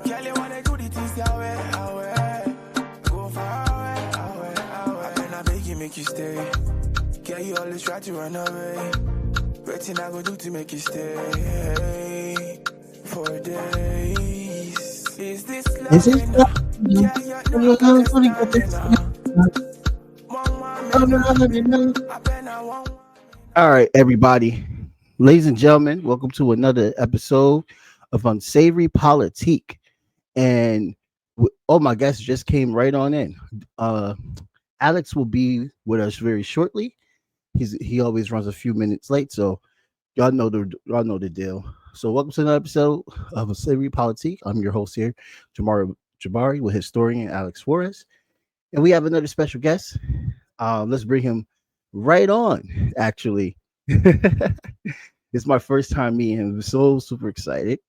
Girl, you wanna do the things your way, away. Go far away. I better beg you, make you stay. Girl, you always try to run away. Waiting I go do to make you stay for days. Is this love enough? Yeah, you're not understanding. All right, everybody. Ladies and gentlemen, welcome to another episode of Unsavory Politique. And my guest just came right on in. Alex will be with us very shortly. He always runs a few minutes late, so y'all know the deal. So welcome to another episode of Unsavory Politique. I'm your host here, Jabari, with historian Alex Suarez. And we have another special guest. Let's bring him right on, actually. It's my first time meeting him. I'm so super excited.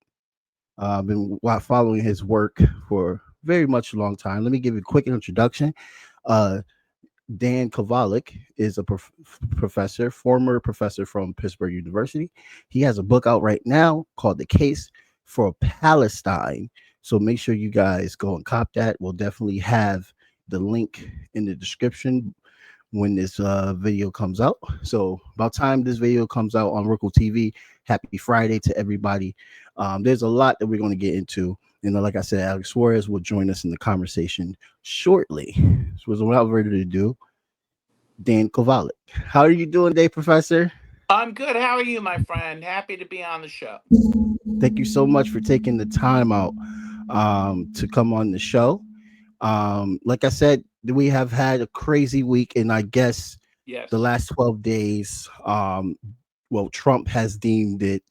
I've been following his work for very much a long time. Let me give you a quick introduction. Dan Kovalik is a former professor from Pittsburgh University. He has a book out right now called The Case for Palestine. So make sure you guys go and cop that. We'll definitely have the link in the description when this video comes out. So about time this video comes out on Roku TV, happy Friday to everybody. There's a lot that we're going to get into. Like I said, Alex Suarez will join us in the conversation shortly. So without further ado, Dan Kovalik. How are you doing today, Professor? I'm good. How are you, my friend? Happy to be on the show. Thank you so much for taking the time out to come on the show. Like I said, we have had a crazy week, and I guess the last 12 days, Trump has deemed it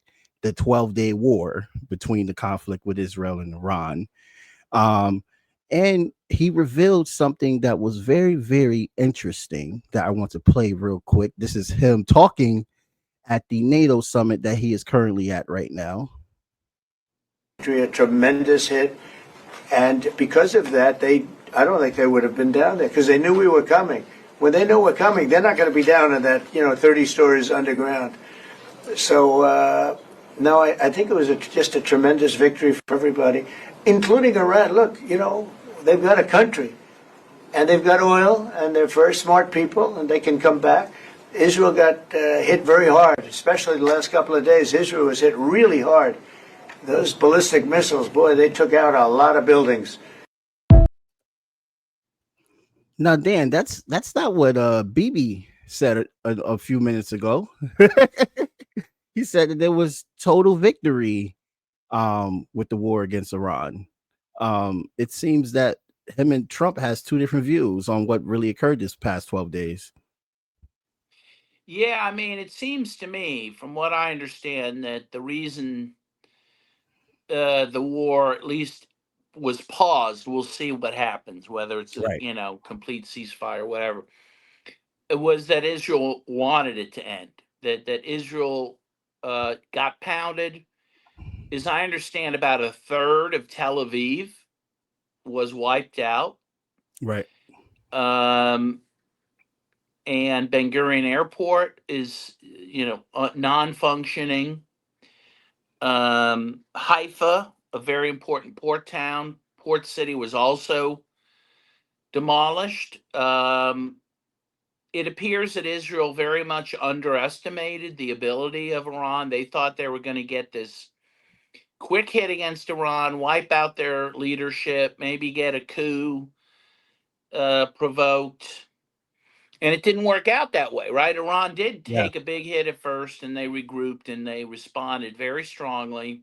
the 12-day war between the conflict with Israel and Iran. And he revealed something that was very, very interesting that I want to play real quick. This is him talking at the NATO summit that he is currently at right now. A tremendous hit. And because of that, I don't think they would have been down there because they knew we were coming. When they know we're coming, they're not going to be down in that, 30 stories underground. So, no, I think it was just a tremendous victory for everybody, including Iran. Look, they've got a country, and they've got oil, and they're very smart people, and they can come back. Israel got hit very hard, especially the last couple of days. Israel was hit really hard. Those ballistic missiles, boy, they took out a lot of buildings. Now, Dan, that's not what Bibi said a few minutes ago. He said that there was total victory with the war against Iran. It seems that him and Trump has two different views on what really occurred this past 12 days. Yeah, I mean, it seems to me, from what I understand, that the reason the war at least was paused, we'll see what happens, whether it's a complete ceasefire or whatever, it was that Israel wanted it to end, that Israel got pounded. As I understand, about a third of Tel Aviv was wiped out. Right. And Ben Gurion Airport is, non-functioning. Haifa, a very important port city, was also demolished. It appears that Israel very much underestimated the ability of Iran. They thought they were going to get this quick hit against Iran, wipe out their leadership, maybe get a coup provoked. And it didn't work out that way, right? Iran did take a big hit at first, and they regrouped, and they responded very strongly.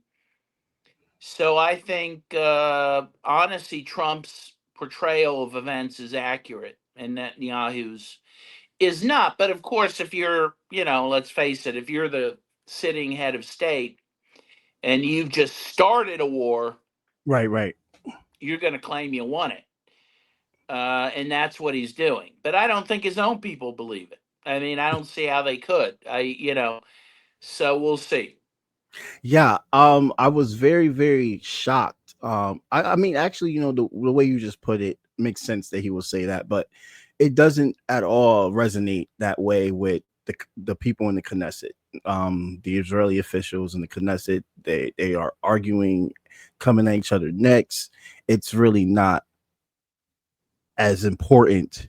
So I think, honestly, Trump's portrayal of events is accurate, and Netanyahu's is not. But of course, if you're, let's face it, if you're the sitting head of state and you've just started a war, right, you're going to claim you won it. And that's what he's doing. But I don't think his own people believe it. I mean, I don't see how they could. So we'll see. Yeah, I was very, very shocked. I mean, actually, the way you just put it makes sense that he will say that, but it doesn't at all resonate that way with the people in the Knesset, the Israeli officials in the Knesset. They are arguing, coming at each other necks. It's really not as important.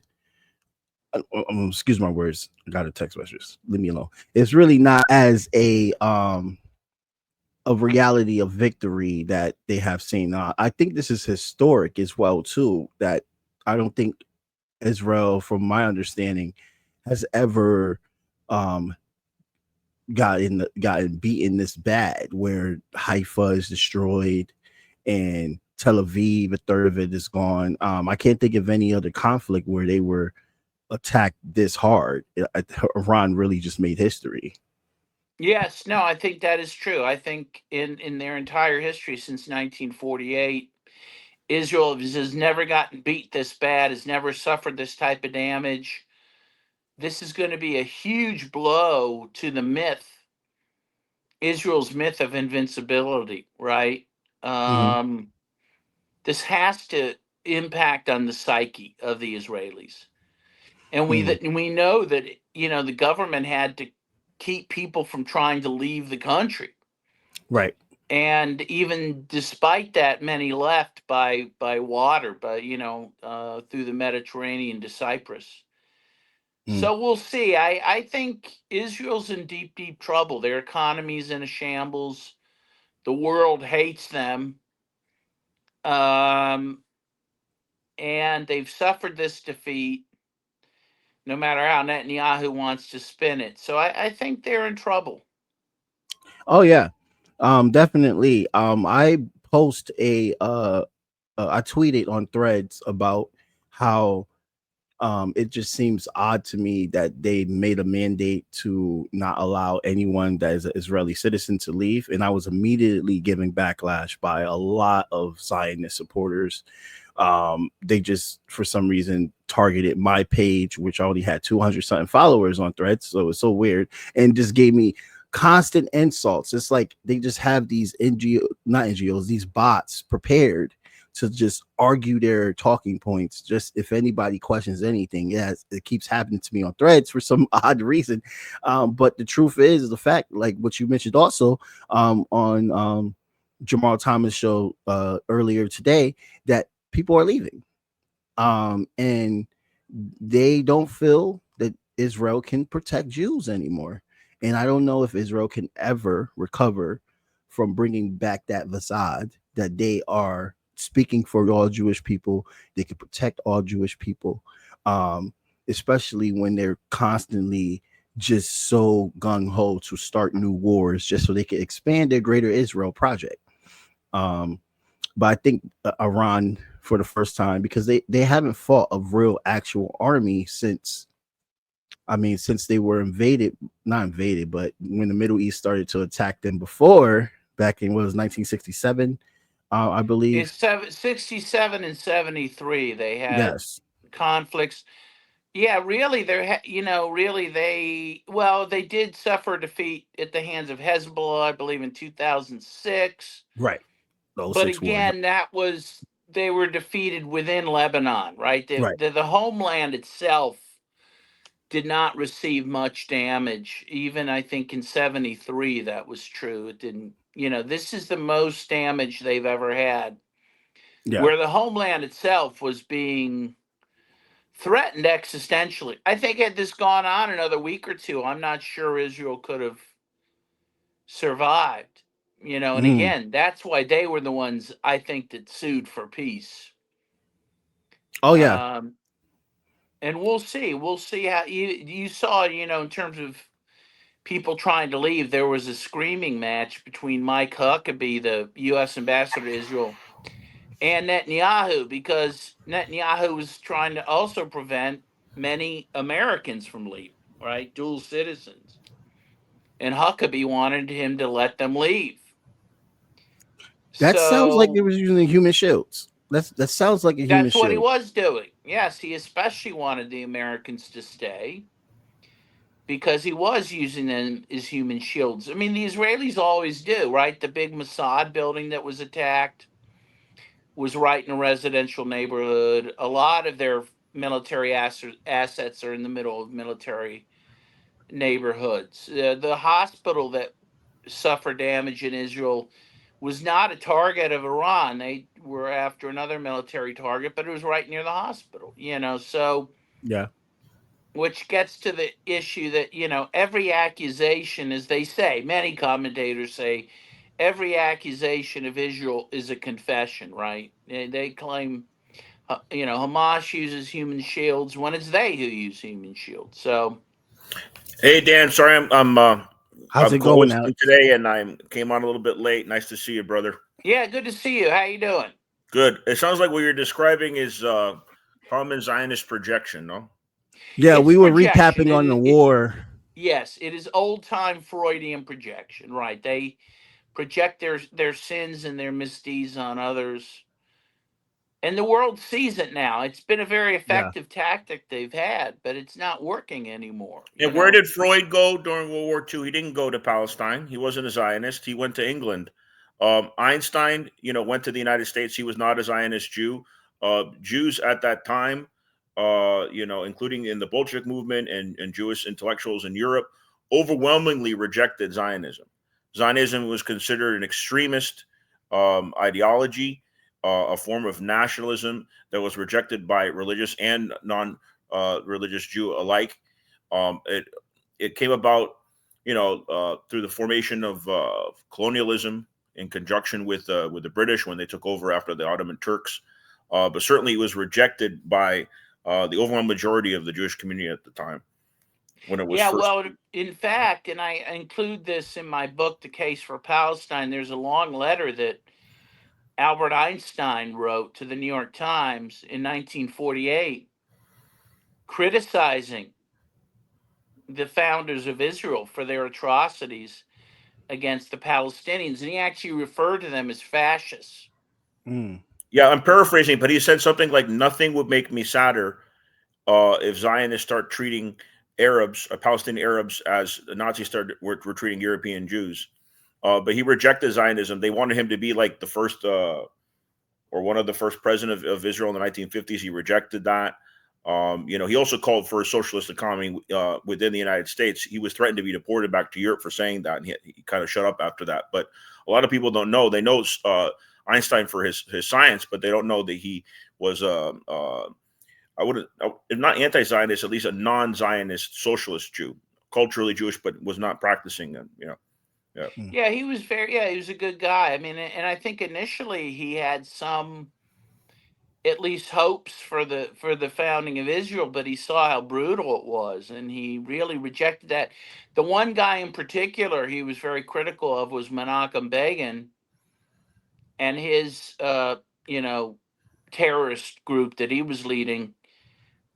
Excuse my words. I got a text message. Leave me alone. It's really not as a reality of victory that they have seen. I think this is historic as well too. That I don't think Israel, from my understanding, has ever um, gotten beaten this bad, where Haifa is destroyed and Tel Aviv, a third of it is gone. I can't think of any other conflict where they were attacked this hard. Iran really just made history. Yes, no, I think that is true. I think in their entire history since 1948, Israel has never gotten beat this bad, has never suffered this type of damage. This is going to be a huge blow to the myth, Israel's myth of invincibility, right? Hmm. Um, this has to impact on the psyche of the Israelis, and Hmm. we know that the government had to keep people from trying to leave the country, Right. and even despite that, many left by water, through the Mediterranean to Cyprus. Mm. So we'll see. I think Israel's in deep, deep trouble. Their economy's in a shambles. The world hates them. Um, and they've suffered this defeat, no matter how Netanyahu wants to spin it. So I think they're in trouble. Oh yeah, definitely. I post I tweeted on Threads about how it just seems odd to me that they made a mandate to not allow anyone that is an Israeli citizen to leave, and I was immediately giving backlash by a lot of Zionist supporters. They just, for some reason, targeted my page, which already had 200 something followers on Threads, so it's so weird, and just gave me constant insults. It's like they just have these not NGOs, these bots prepared to just argue their talking points. Just if anybody questions anything, yes, it keeps happening to me on Threads for some odd reason. But the truth is the fact, like what you mentioned also on Jamal Thomas show earlier today, that people are leaving, and they don't feel that Israel can protect Jews anymore. And I don't know if Israel can ever recover from bringing back that facade that they are speaking for all Jewish people. They can protect all Jewish people, um, especially when they're constantly just so gung ho to start new wars just so they can expand their Greater Israel project. Um, but I think Iran, for the first time, because they haven't fought a real actual army since, I mean, since they were invaded, not invaded, but when the Middle East started to attack them before, back in what was 1967, I It's believe. 67 and 73. They had Yes. conflicts. Yeah, really, really they did suffer defeat at the hands of Hezbollah, I believe, in 2006. Right. Oh, But 6 war. Yep. again, they were defeated within Lebanon, right? Right. The homeland itself did not receive much damage. Even I think in 73 that was true. It didn't, this is the most damage they've ever had, Yeah. where the homeland itself was being threatened existentially. I think had this gone on another week or two, I'm not sure Israel could have survived. And Mm. again, that's why they were the ones I think that sued for peace. Oh yeah. Um, and we'll see. We'll see how you saw. In terms of people trying to leave, there was a screaming match between Mike Huckabee, the U.S. ambassador to Israel, and Netanyahu, because Netanyahu was trying to also prevent many Americans from leaving, right? Dual citizens. And Huckabee wanted him to let them leave. That sounds like it So was using human shields. That sounds like a human that's what he shield. was doing. Yes, he especially wanted the Americans to stay because he was using them as human shields. I mean, the Israelis always do, right? The big Mossad building that was attacked was right in a residential neighborhood. A lot of their military assets are in the middle of military neighborhoods. The hospital that suffered damage in Israel was not a target of Iran. They were after another military target, but it was right near the hospital, so Yeah. which gets to the issue that, every accusation, as they say, many commentators say, every accusation of Israel is a confession, right? They claim, Hamas uses human shields when it's they who use human shields. So, Hey Dan, sorry How's I'm it going, co-hosting Alex? today and I came on a little bit late. Nice to see you, brother. yeah, good to see you. How you doing? Good. It sounds like what you're describing is common Zionist projection, no? Yeah, It's we were projection. recapping on the war. Yes, it is old time Freudian projection, right? They project their sins and their misdeeds on others. And the world sees it now. It's been a very Yeah. effective tactic they've had, but it's not working anymore. And where did Freud go during World War II? He didn't go to Palestine. He wasn't a Zionist. He went to England. Einstein, went to the United States. He was not a Zionist Jew. Jews at that time, including in the Bolshevik movement and Jewish intellectuals in Europe, overwhelmingly rejected Zionism. Zionism was considered an extremist ideology, a form of nationalism that was rejected by religious and non-religious Jew alike. It came about, through the formation of colonialism in conjunction with the British when they took over after the Ottoman Turks. But certainly it was rejected by the overwhelming majority of the Jewish community at the time when it was first. Well, in fact, and I include this in my book, The Case for Palestine, there's a long letter that Albert Einstein wrote to the New York Times in 1948 criticizing the founders of Israel for their atrocities against the Palestinians. And he actually referred to them as fascists. Mm. Yeah, I'm paraphrasing, but he said something like, nothing would make me sadder if Zionists start treating Arabs, Palestinian Arabs, as the Nazis were treating European Jews. But he rejected Zionism. They wanted him to be like the first or one of the first president of Israel in the 1950s. He rejected that. He also called for a socialist economy within the United States. He was threatened to be deported back to Europe for saying that, and he kind of shut up after that. But a lot of people don't know. They know Einstein for his science, but they don't know that he was if not anti-Zionist, at least a non-Zionist socialist Jew, culturally Jewish, but was not practicing. Yeah, he was he was a good guy. I mean, and I think initially he had some, at least, hopes for the founding of Israel, but he saw how brutal it was, and he really rejected that. The one guy in particular he was very critical of was Menachem Begin and his, terrorist group that he was leading.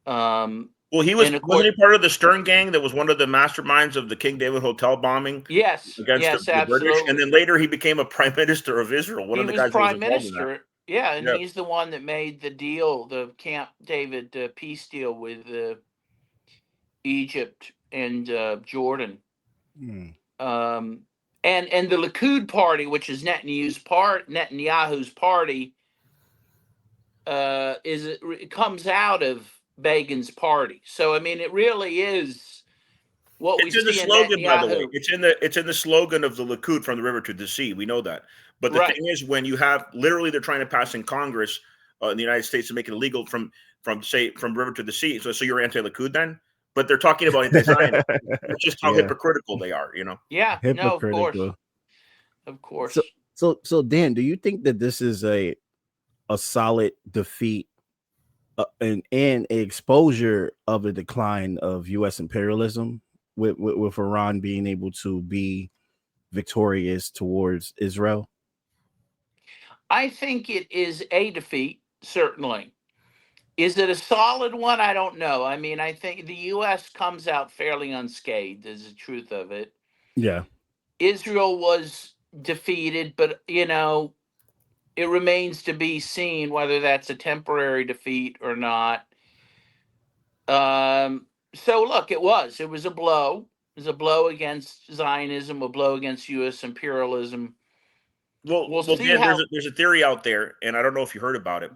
Well, and of wasn't he course, part of the Stern Gang that was one of the masterminds of the King David Hotel bombing yes, against the British? And absolutely. then later he became a prime minister of Israel, one He of the was guys that was prime involved in that. minister. Yeah, and Yeah. he's the one that made the deal, the Camp David peace deal with Egypt and Jordan. Mm. And the Likud party, which is Netanyahu's party, it comes out of Begin's party. So I mean, it really is what we It's in the see in slogan, by the way. Netanyahu. It's in the slogan of the Likud, from the river to the sea. We know that. But the Right. thing is, when you have literally, they're trying to pass in Congress in the United States to make it illegal from river to the sea. So you're anti-Likud then? But they're talking about anti-Zionist. It's just how Yeah. hypocritical they are, Yeah. No, of course. Hypocritical. Of course. So Dan, do you think that this is a solid defeat and an exposure of a decline of U.S. imperialism with Iran being able to be victorious towards Israel? I think it is a defeat, certainly. Is it a solid one? I don't know. I mean, I think the U.S. comes out fairly unscathed, is the truth of it. Yeah. Israel was defeated, but, it remains to be seen whether that's a temporary defeat or not. So, look, it was a blow. It was a blow against Zionism, a blow against U.S. imperialism. We'll see Dan, how. there's a theory out there, and I don't know if you heard about it,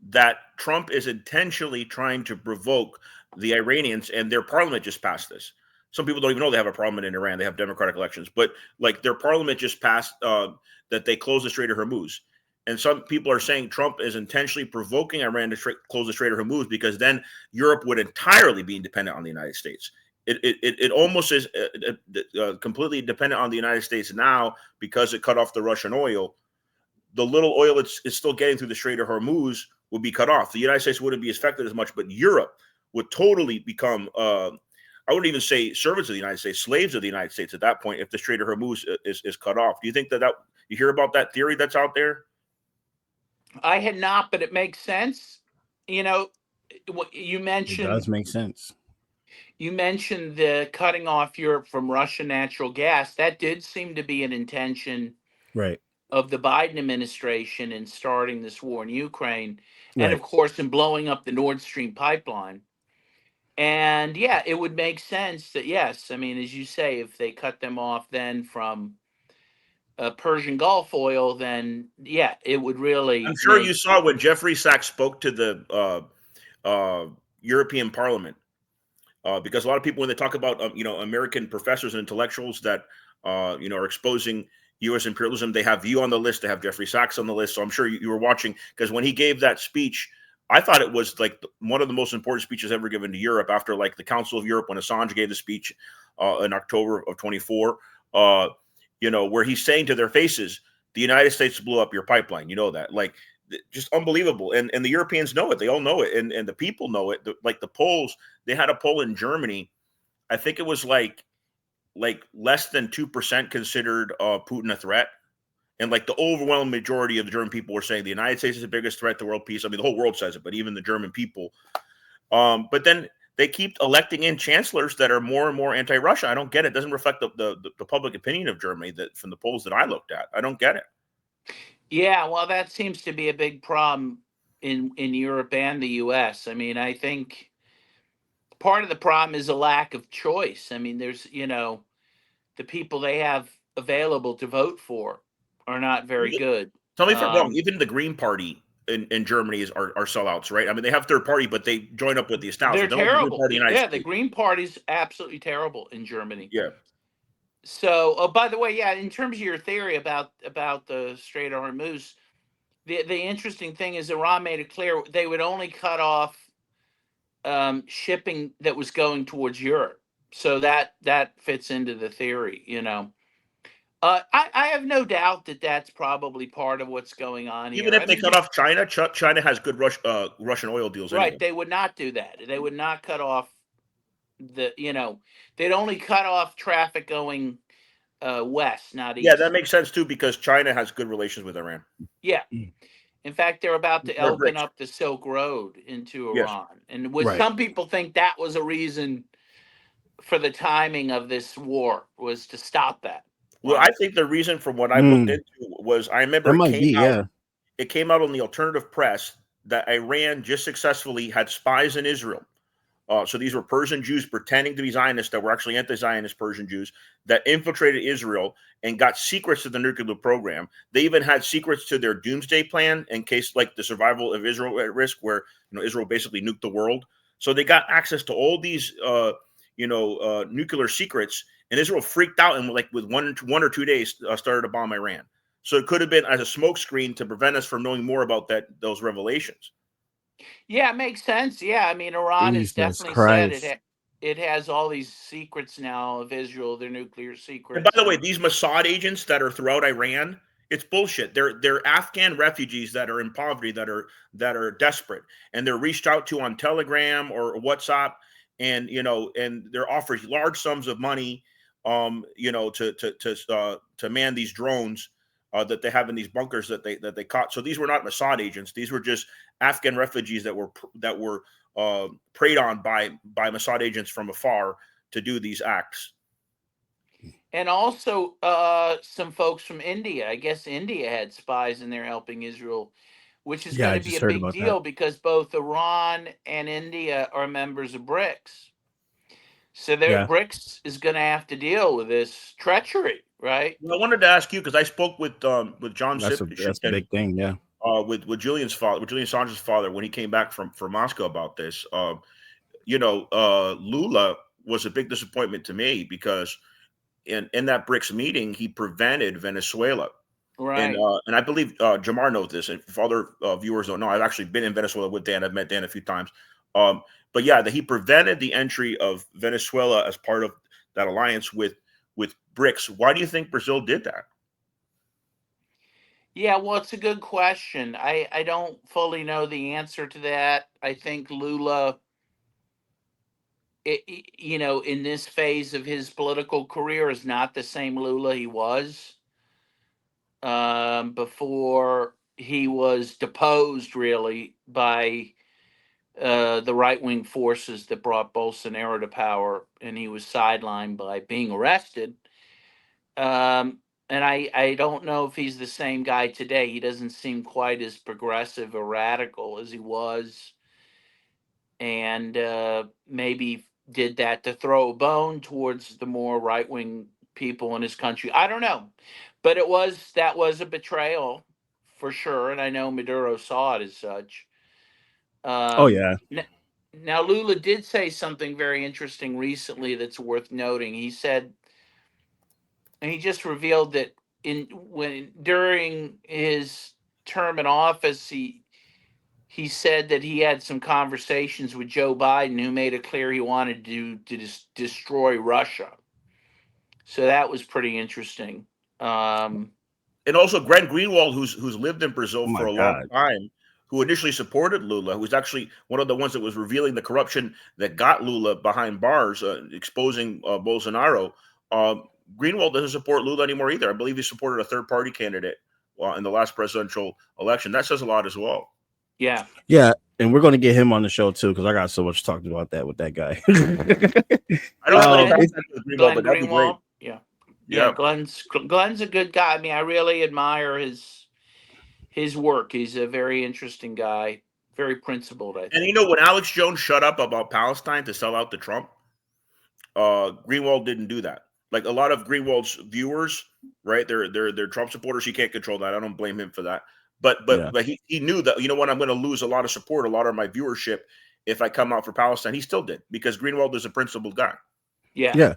that Trump is intentionally trying to provoke the Iranians, and their parliament just passed this, Some people don't even know they have a parliament in Iran. They have democratic elections, but like their parliament just passed that they close the Strait of Hormuz. And some people are saying Trump is intentionally provoking Iran to close the Strait of Hormuz because then Europe would entirely be dependent on the United States. It almost is completely dependent on the United States now because it cut off the Russian oil. The little oil it's still getting through the Strait of Hormuz would be cut off. The United States wouldn't be affected as much, but Europe would totally become, I wouldn't even say servants of the United States, slaves of the United States at that point if the Strait of Hormuz is cut off. Do you think that you hear about that theory that's out there? I had not, but it makes sense. You know, you mentioned It does make sense. You mentioned the cutting off Europe from Russian natural gas. That did seem to be an intention Right. of the Biden administration in starting this war in Ukraine, and Right. of course in blowing up the Nord Stream pipeline. And yeah, it would make sense that, yes, I mean, as you say, if they cut them off then from Persian Gulf oil, then yeah, it would really I'm sure you saw when Jeffrey Sachs spoke to the European Parliament, because a lot of people, when they talk about American professors and intellectuals that are exposing U.S. imperialism, they have you on the list. They have Jeffrey Sachs on the list. So I'm sure you were watching, because when he gave that speech, I thought it was like one of the most important speeches ever given to Europe after like the Council of Europe when Assange gave the speech in October of 24. Where he's saying to their faces, the United States blew up your pipeline. You know that, like, just unbelievable. And the Europeans know it. They all know it. And the people know it. Like the polls, they had a poll in Germany. I think it was like less than 2% considered Putin a threat. And like the overwhelming majority of the German people were saying the United States is the biggest threat to world peace. I mean, the whole world says it, but even the German people. But then they keep electing in chancellors that are more and more anti-Russia. I don't get it. It doesn't reflect the public opinion of Germany that from the polls that I looked at. I don't get it. Yeah, well, that seems to be a big problem in Europe and the U.S. I mean, I think part of the problem is a lack of choice. I mean, there's, the people they have available to vote for are not very good. Tell me if I'm wrong. Even the Green Party in Germany are sellouts, right? I mean, they have third party, but they join up with the establishment. They're terrible. The Green Party's absolutely terrible in Germany. Yeah. So, by the way, yeah, in terms of your theory about the Strait of Hormuz, the interesting thing is Iran made it clear they would only cut off shipping that was going towards Europe. So that fits into the theory, I have no doubt that that's probably part of what's going on here. Even if they cut off China, China has good Russian oil deals. Right, anyway. They would not do that. They would not cut off they'd only cut off traffic going west, not east. Yeah, that makes sense too, because China has good relations with Iran. Yeah. In fact, they're about to open up the Silk Road into Iran. Yes. And some people think that was a reason for the timing of this war, was to stop that. Well, I think the reason, from what I looked into, was I remember it came out on the alternative press that Iran just successfully had spies in Israel. So these were Persian Jews pretending to be Zionists that were actually anti-Zionist Persian Jews that infiltrated Israel and got secrets to the nuclear program. They even had secrets to their doomsday plan in case, like, the survival of Israel at risk, where Israel basically nuked the world. So they got access to all these nuclear secrets, and Israel freaked out and with 1 or 2 days started to bomb Iran. So it could have been as a smokescreen to prevent us from knowing more about those revelations. Yeah, it makes sense. Yeah, I mean, Iran has definitely said it has all these secrets now of Israel, their nuclear secrets. And by the way, these Mossad agents that are throughout Iran, it's bullshit. They're Afghan refugees that are in poverty, that are desperate, and they're reached out to on Telegram or WhatsApp, and they're offered large sums of money, to man these drones that they have in these bunkers that they caught. So these were not Mossad agents. These were just Afghan refugees that were preyed on by Mossad agents from afar to do these acts. And also some folks from India. I guess India had spies in there helping Israel, which is going to be a big deal because both Iran and India are members of BRICS. So BRICS is going to have to deal with this treachery, right? Well, I wanted to ask you, because I spoke with John. That's a big thing, yeah. With Julian Assange's father, when he came back from Moscow about this. Lula was a big disappointment to me because in that BRICS meeting, he prevented Venezuela. Right. And I believe Jamar knows this, and if other viewers don't know, I've actually been in Venezuela with Dan. I've met Dan a few times. But yeah, that he prevented the entry of Venezuela as part of that alliance with BRICS. Why do you think Brazil did that? Yeah, well, it's a good question. I don't fully know the answer to that. I think Lula, in this phase of his political career, is not the same Lula he was before he was deposed, really, by the right-wing forces that brought Bolsonaro to power, and he was sidelined by being arrested. And I don't know if he's the same guy today. He doesn't seem quite as progressive or radical as he was, and maybe did that to throw a bone towards the more right-wing people in his country. I don't know, but that was a betrayal for sure, and I know Maduro saw it as such. Oh yeah. Now Lula did say something very interesting recently that's worth noting. He said, and he just revealed that during his term in office, he said that he had some conversations with Joe Biden, who made it clear he wanted to destroy Russia. So that was pretty interesting. And also Glenn Greenwald, who's lived in Brazil Oh for my a long God. time, who initially supported Lula, who was actually one of the ones that was revealing the corruption that got Lula behind bars, exposing Bolsonaro. Greenwald doesn't support Lula anymore either. I believe he supported a third party candidate in the last presidential election. That says a lot as well. Yeah. Yeah, and we're going to get him on the show too because I got so much to talk about that with that guy. I don't have any Glenn, contact with Greenwald, Glenn but that'd be great. Greenwald. Yeah. Yeah. Glenn's a good guy. I mean, I really admire his work. He's a very interesting guy, very principled, I And think. when Alex Jones shut up about Palestine to sell out to Trump, Greenwald didn't do that. Like a lot of Greenwald's viewers, right? They're Trump supporters. He can't control that. I don't blame him for that. But Yeah. he knew that, what, I'm going to lose a lot of support, a lot of my viewership if I come out for Palestine. He still did because Greenwald is a principled guy. Yeah. Yeah.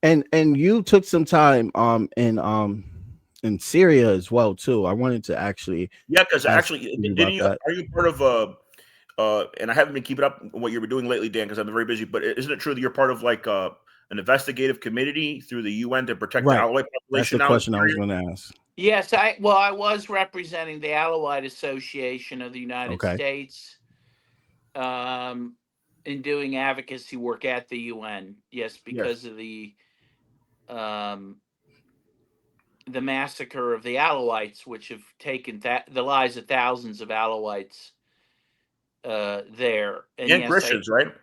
And you took some time in Syria as well too. I wanted to actually because ask actually, you about that. are you part of and I haven't been keeping up what you've been doing lately, Dan, because I've been very busy. But isn't it true that you're part of like an investigative committee through the UN to protect the Right. Alawite That's population the now? question I was going to ask. Yes, I was representing the Alawite Association of the United Okay. States in doing advocacy work at the UN. Yes, because of the massacre of the Alawites, which have taken the lives of thousands of Alawites there. And And yes, Christians, right?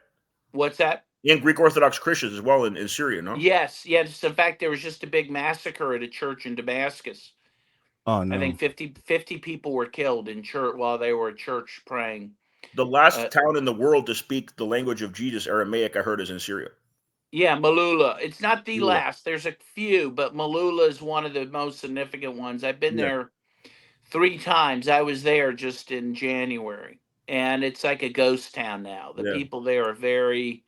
what's that? And Greek Orthodox Christians as well in Syria, no? Yes. In fact, there was just a big massacre at a church in Damascus. Oh no. I think 50 people were killed in church while they were at church praying. The last town in the world to speak the language of Jesus, Aramaic, I heard, is in Syria. Yeah, Malula. It's not the last. There's a few, but Malula is one of the most significant ones. I've been there 3 times. I was there just in January, and it's like a ghost town now. The people there are very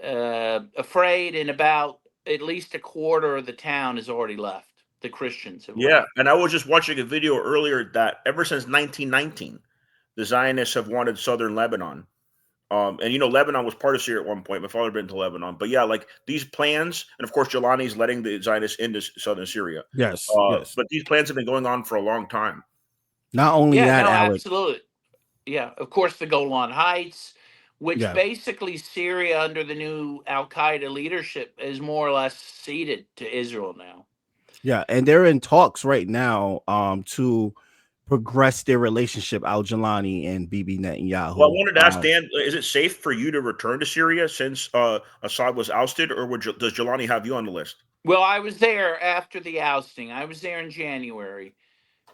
afraid, and about at least a quarter of the town has already left. The Christians have left. And I was just watching a video earlier that ever since 1919, the Zionists have wanted southern Lebanon. And Lebanon was part of Syria at one point. My father had been to Lebanon, but yeah, like these plans, and of course, Jelani's letting the Zionists into southern Syria. Yes. But these plans have been going on for a long time. Not only that, Alex. Absolutely. Yeah, of course, the Golan Heights, which basically Syria under the new Al Qaeda leadership is more or less ceded to Israel now. Yeah, and they're in talks right now to progress their relationship, Al Jelani and Bibi Netanyahu. Well, I wanted to ask Dan, is it safe for you to return to Syria since Assad was ousted, or does Jelani have you on the list? Well, I was there after the ousting. I was there in January,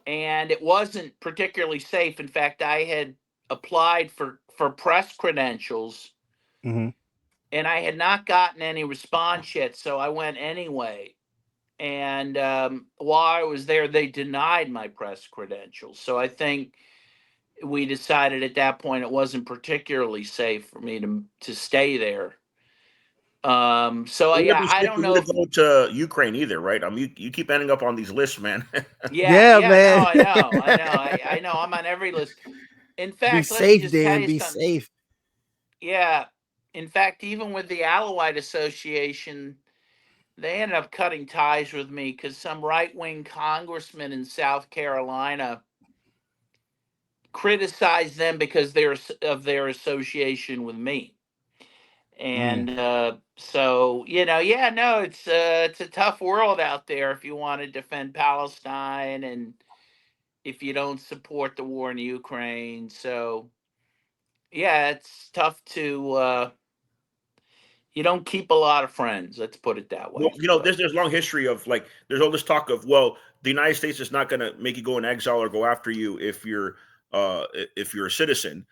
and it wasn't particularly safe. In fact, I had applied for press credentials, and I had not gotten any response yet, so I went anyway. And while I was there, they denied my press credentials. So I think we decided at that point it wasn't particularly safe for me to stay there. So It would yeah, be I safe don't for you know to if. go to Ukraine either, right? I mean, you keep ending up on these lists, man. Yeah, Yeah, yeah, no, man. I know. I'm on every list. In Be fact, let me safe, just tell Dan. you Be something. safe. Yeah, in fact, even with the Alawite Association, they ended up cutting ties with me because some right-wing congressman in South Carolina criticized them because of their association with me. Mm. And so, yeah, no, it's a tough world out there if you want to defend Palestine and if you don't support the war in Ukraine. So, yeah, it's tough to. You don't keep a lot of friends. Let's put it that Well, way. But there's long history of like there's all this talk of, well, the United States is not going to make you go in exile or go after you if you're a citizen,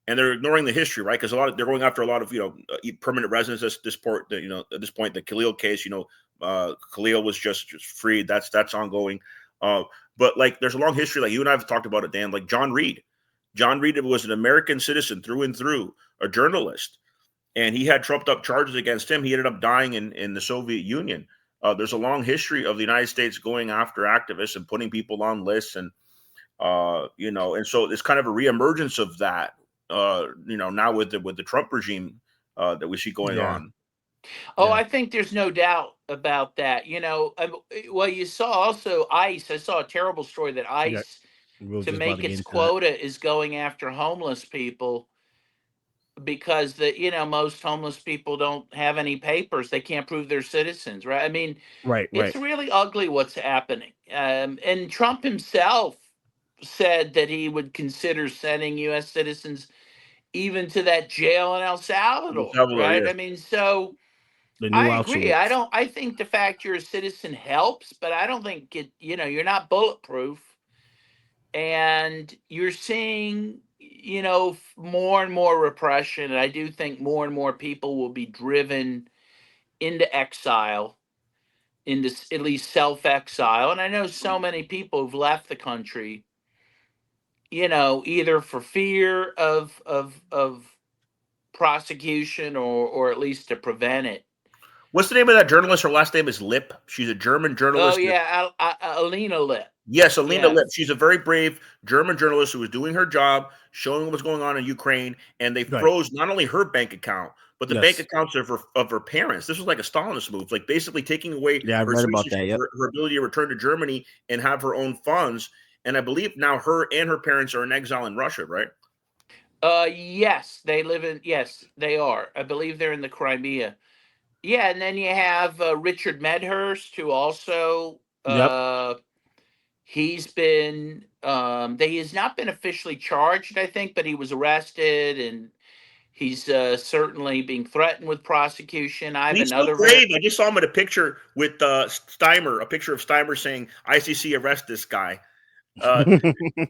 and they're ignoring the history, right? Because they're going after a lot of permanent residents at this point. At this point, the Khalil case, Khalil was just freed. That's ongoing. Uh, but like there's a long history. Like you and I have talked about it, Dan. Like John Reed. John Reed was an American citizen through and through, a journalist, and he had trumped up charges against him. He ended up dying in the Soviet Union. There's a long history of the United States going after activists and putting people on lists, and and so it's kind of a reemergence of that. Now with the Trump regime that we see going Yeah. on. oh, Yeah. I think there's no doubt about that. Well, you saw also ICE. I saw a terrible story that Yeah. ICE, We were to just about make to get its into that. quota, is going after homeless people because most homeless people don't have any papers. They can't prove they're citizens, right? I mean, Right. it's Right. really ugly what's happening. And Trump himself said that he would consider sending U.S. citizens even to that jail in El El Salvador, Salvador, right? yes. I mean, so The new I agree. Auschwitz. I think the fact you're a citizen helps, but I don't think you're not bulletproof. And you're seeing, more and more repression. And I do think more and more people will be driven into exile, into at least self exile. And I know so many people who've left the country, either for fear of prosecution or at least to prevent it. What's the name of that journalist? Her last name is Lip. She's a German Oh journalist. yeah, Alina Lip. Yes, Alina Lip. Yes, She's a very brave German journalist who was doing her job, showing what's going on in Ukraine, and they Right. froze not only her bank account, but the bank Yes. accounts of her parents. This was like a Stalinist move, like basically taking away Yeah, I her read about that. citizenship, Yep. her ability to return to Germany and have her own funds. And I believe now her and her parents are in exile in Russia, right? yes, yes, they are. I believe they're in the Crimea. Yeah, and then you have Richard Medhurst, who also Yep. he has not been officially charged, I think, but he was arrested and he's certainly being threatened with prosecution. I have He's so another very. brave. I just saw him in a picture with Steimer, a picture of Steimer saying ICC arrest this guy. Uh,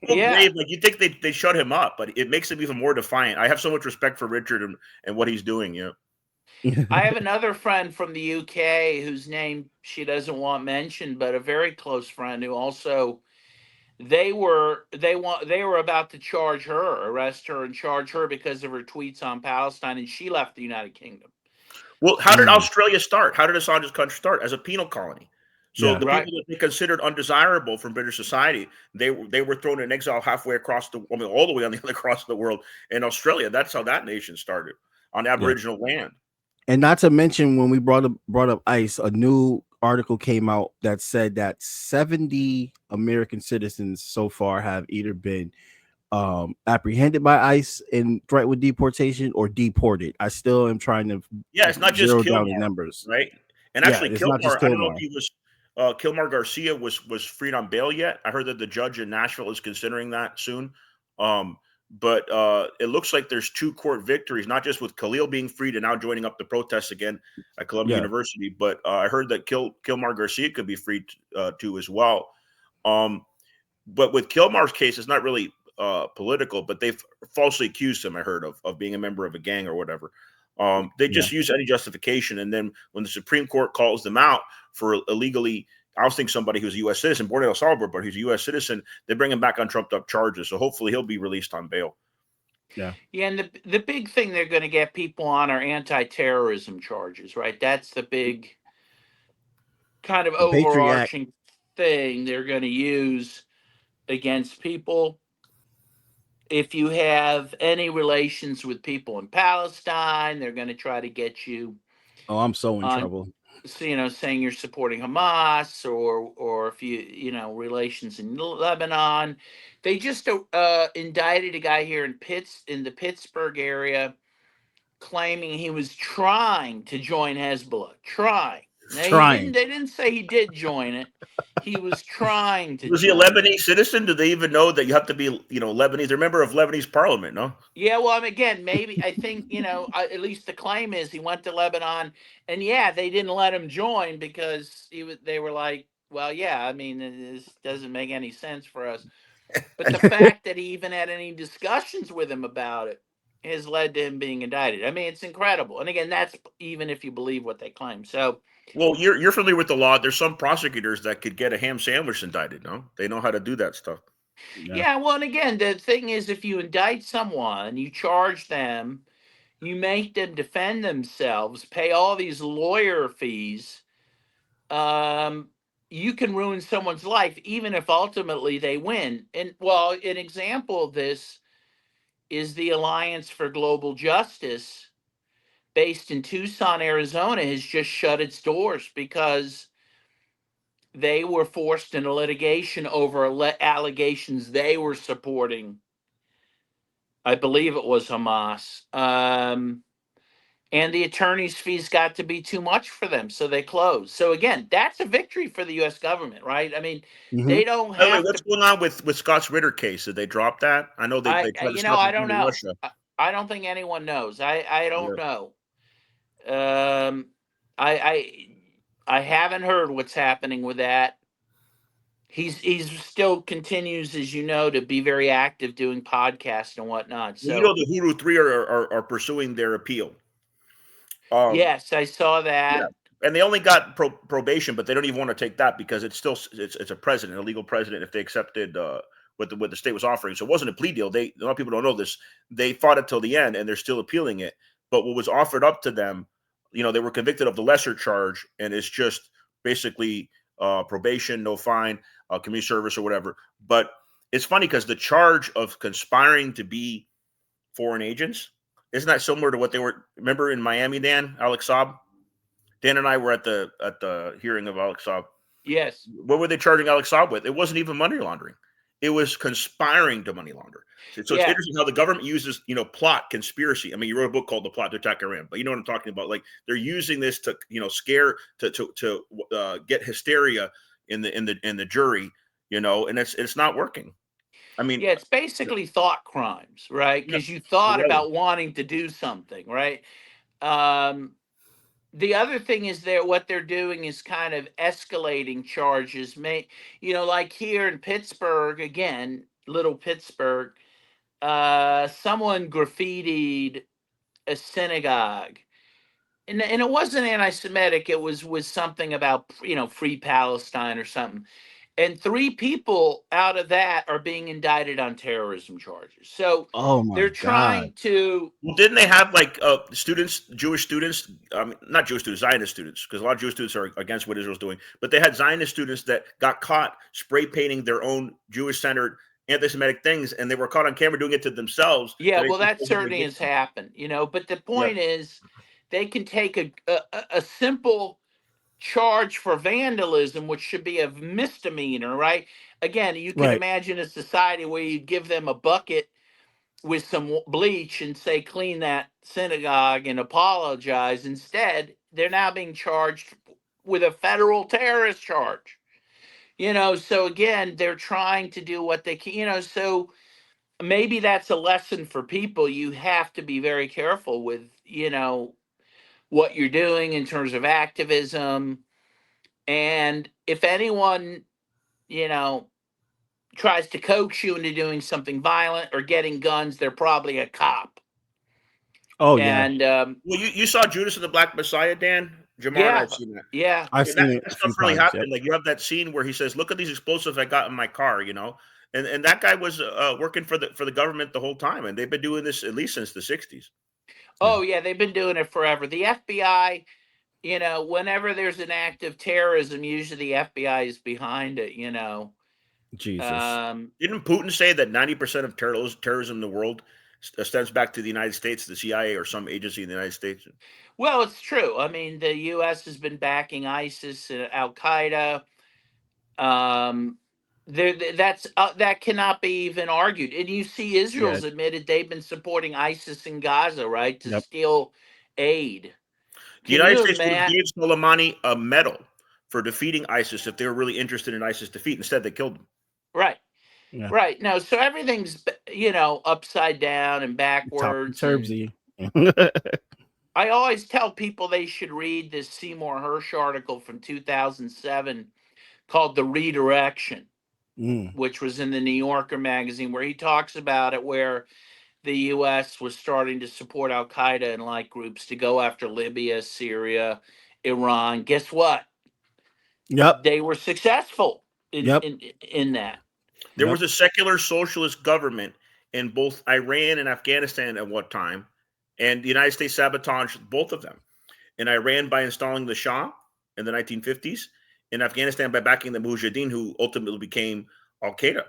so Yeah, brave. Like you think they shut him up, but it makes him even more defiant. I have so much respect for Richard and what he's doing. I have another friend from the UK whose name she doesn't want mentioned, but a very close friend who also they were about to arrest her and charge her because of her tweets on Palestine, and she left the United Kingdom. Well, how did Mm. Australia start? How did Assange's country start? As a penal colony. So Yeah. the Right. people that they considered undesirable from British society, they were thrown in exile halfway across all the way on the other across the world in Australia. That's how that nation started on Yeah. Aboriginal land. And not to mention, when we brought up ICE, a new article came out that said that 70 American citizens so far have either been apprehended by ICE and threatened with deportation or deported. I still am trying to Yeah, it's not just zero down the Kilmar, numbers. right? And Yeah, actually, it's not just Kilmar, I don't know if Kilmar. he was Kilmar Garcia was freed on bail yet. I heard that the judge in Nashville is considering that soon. But it looks like there's two court victories, not just with Khalil being freed and now joining up the protests again at Columbia Yeah. University, but I heard that Kilmar Garcia could be freed too as well. But with Kilmar's case, it's not really political, but they've falsely accused him, I heard, of being a member of a gang or whatever. They Yeah. just use any justification. And then when the Supreme Court calls them out for illegally ousting somebody who's a U.S. citizen, born in El Salvador, but who's a U.S. citizen, they bring him back on trumped up charges. So hopefully he'll be released on bail. Yeah. Yeah, and the big thing they're going to get people on are anti-terrorism charges, right? That's the big kind of The Patriot Act. overarching thing they're going to use against people. If you have any relations with people in Palestine, they're going to try to get you Oh, I'm so in on, trouble. saying you're supporting Hamas, or if relations in Lebanon. They just indicted a guy here in the Pittsburgh area, claiming he was trying to join Hezbollah. Trying. Now he didn't. Trying. They didn't say he did join it. He was trying to Was he a join it. Lebanese citizen? Do they even know that you have to be, Lebanese? They're a member of Lebanese parliament, no? Yeah, well, again, maybe I think at least the claim is he went to Lebanon, and yeah, they didn't let him join because they were like, well, yeah, I mean, this doesn't make any sense for us. But the fact that he even had any discussions with him about it has led to him being indicted. I mean, it's incredible. And again, that's even if you believe what they claim. So, Well, you're familiar with the law. There's some prosecutors that could get a ham sandwich indicted, no? They know how to do that stuff. Yeah. yeah, well, and again, the thing is, if you indict someone, you charge them, you make them defend themselves, pay all these lawyer fees, you can ruin someone's life, even if ultimately they win. And well, an example of this is the Alliance for Global Justice, based in Tucson, Arizona, has just shut its doors because they were forced into litigation over allegations they were supporting. I believe it was Hamas. And the attorney's fees got to be too much for them, so they closed. So again, that's a victory for the U.S. government, right? I mean, Mhm. they don't By the way, have what's to. going on with Scott's Ritter case? Did they drop that? I know they tried to stop I him don't going to know. Russia. I don't think anyone knows. I Yeah. don't know. Um, I I I haven't heard what's happening with that. He's still continues, as you know, to be very active doing podcasts and whatnot. Well, So the Hulu 3 are pursuing their appeal. Um, yes, I saw yeah, that. and they only got probation, but they don't even want to take that because it's still it's a president, a legal president. If they accepted what the state was offering, so it wasn't a plea deal. A lot of people don't know this. They fought it till the end, and they're still appealing it. But what was offered up to them, they were convicted of the lesser charge, and it's just basically probation, no fine, community service or whatever. But it's funny because the charge of conspiring to be foreign agents isn't that similar to what they were? Remember in Miami, Alex Saab? Dan and I were at the hearing of Alex Saab. Yes. What were they charging Alex Saab with? It wasn't even money laundering. It was conspiring to money launder. So it's Yeah. interesting how the government uses, plot, conspiracy. I mean, you wrote a book called The Plot to Attack Iran, but you know what I'm talking about. Like they're using this to, scare to get hysteria in the jury, and it's not working. I mean, Yeah, it's basically thought crimes, right? yeah, Because you thought really. about wanting to do something, right? Um, the other thing is what they're doing is kind of escalating charges. Like here in Pittsburgh, again, little Pittsburgh, someone graffitied a synagogue. And it wasn't anti-Semitic. It was something about free Palestine or something. And 3 people out of that are being indicted on terrorism charges. So Oh my they're God. trying to. Well, didn't they have like students, Jewish students, not Jewish students, Zionist students, because a lot of Jewish students are against what Israel's doing, but they had Zionist students that got caught spray painting their own Jewish-centered anti-Semitic things, and they were caught on camera doing it to themselves. Yeah, So they well, that supposedly certainly did has something. happened, But the Yeah, point is, they can take a simple charge for vandalism, which should be a misdemeanor, right? Again, you can Right. imagine a society where you give them a bucket with some bleach and say, clean that synagogue and apologize. Instead, they're now being charged with a federal terrorist charge. So again, they're trying to do what they can, so maybe that's a lesson for people. You have to be very careful with, what you're doing in terms of activism. And if anyone, you know, tries to coax you into doing something violent or getting guns, they're probably a cop. Oh yeah. And well, you saw Judas and the Black Messiah, Dan? Jamar and yeah, I've seen that. yeah, I've And seen it that a few stuff really times. Yep. happened. Like you have that scene where he says, "Look at these explosives I got in my car," and that guy was working for the government the whole time, and they've been doing this at least since the 60s. Oh yeah, they've been doing it forever. The FBI, whenever there's an act of terrorism, usually the FBI is behind it. Jesus. Didn't Putin say that 90% of terrorism in the world stems back to the United States, the CIA, or some agency in the United States? Well, it's true. I mean, the U.S. has been backing ISIS and Al Qaeda. That cannot be even argued. And you see, Israel's admitted they've been supporting ISIS in Gaza, right, to steal aid. The United States would have gave Soleimani a medal for defeating ISIS if they were really interested in ISIS defeat. Instead, they killed him. Right. Yeah. Right. No, so everything's, upside down and backwards. Topsy-turvy. I always tell people they should read this Seymour Hersh article from 2007 called The Redirection, which was in the New Yorker magazine, where he talks about it, where the U.S. was starting to support Al Qaeda and like groups to go after Libya, Syria, Iran. Guess what? Yep. They were successful in that. There was a secular socialist government in both Iran and Afghanistan at one time, and the United States sabotaged both of them. In Iran by installing the Shah in the 1950s, in Afghanistan by backing the Mujahideen, who ultimately became Al Qaeda.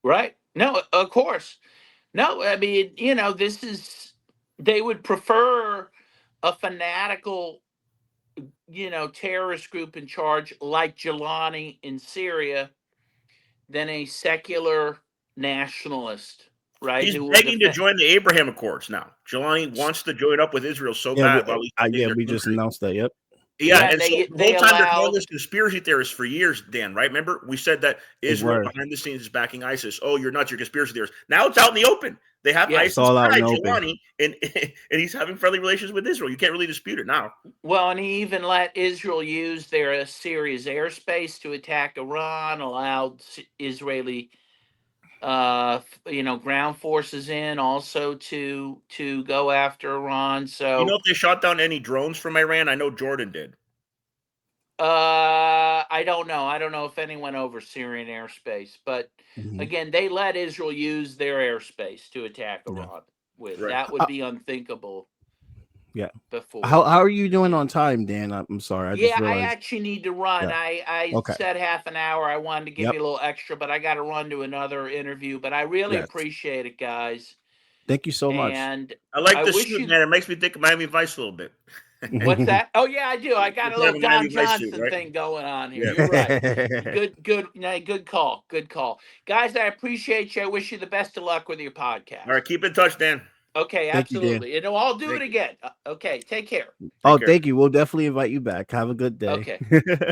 Right. No, of course. No, I mean, they would prefer a fanatical, terrorist group in charge like Jelani in Syria than a secular nationalist, right? He's begging to join the Abraham Accords now. Jelani wants to join up with Israel so bad. We just announced that. Yep. Yeah, and so the whole time they're calling this conspiracy theorists for years, Dan, right? Remember, we said that Israel behind the scenes is backing ISIS. Oh, you're nuts, you're conspiracy theorists. Now it's out in the open. They have ISIS guy, Jelani, and he's having friendly relations with Israel. You can't really dispute it now. Well, and he even let Israel use their Syria's airspace to attack Iran, allowed Israeli ground forces in also to go after Iran. So if they shot down any drones from Iran? I know Jordan did. I don't know. I don't know if anyone over Syrian airspace, but again, they let Israel use their airspace to attack Iran with. Right. That would be unthinkable. Yeah. Before. How are you doing on time, Dan? I'm sorry. I actually need to run. Yeah. I said half an hour. I wanted to give you a little extra, but I got to run to another interview. But I really appreciate it, guys. Thank you so much. And I like the suit, man. It makes me think of Miami Vice a little bit. What's that? Oh yeah, I do. I got a little Don Johnson thing going on here. You're right. Good call. Good call. Guys, I appreciate you. I wish you the best of luck with your podcast. All right, keep in touch, Dan. Okay, absolutely. And I'll do it again. Okay, take care. Thank you. We'll definitely invite you back. Have a good day. Okay.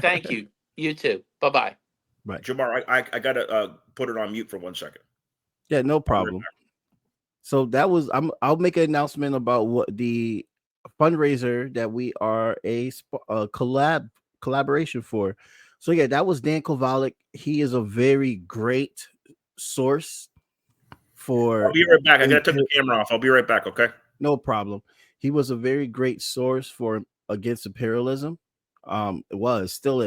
Thank you. You too. Bye-bye. Bye. Jamar, I got to put it on mute for 1 second. Yeah, no problem. So that was I'll make an announcement about what the fundraiser that we are a collaboration for. So yeah, that was Dan Kovalik. He is a very great source for. I'll be right back. I gotta turn the camera off. I'll be right back. Okay. No problem. He was a very great source for against imperialism. It still is.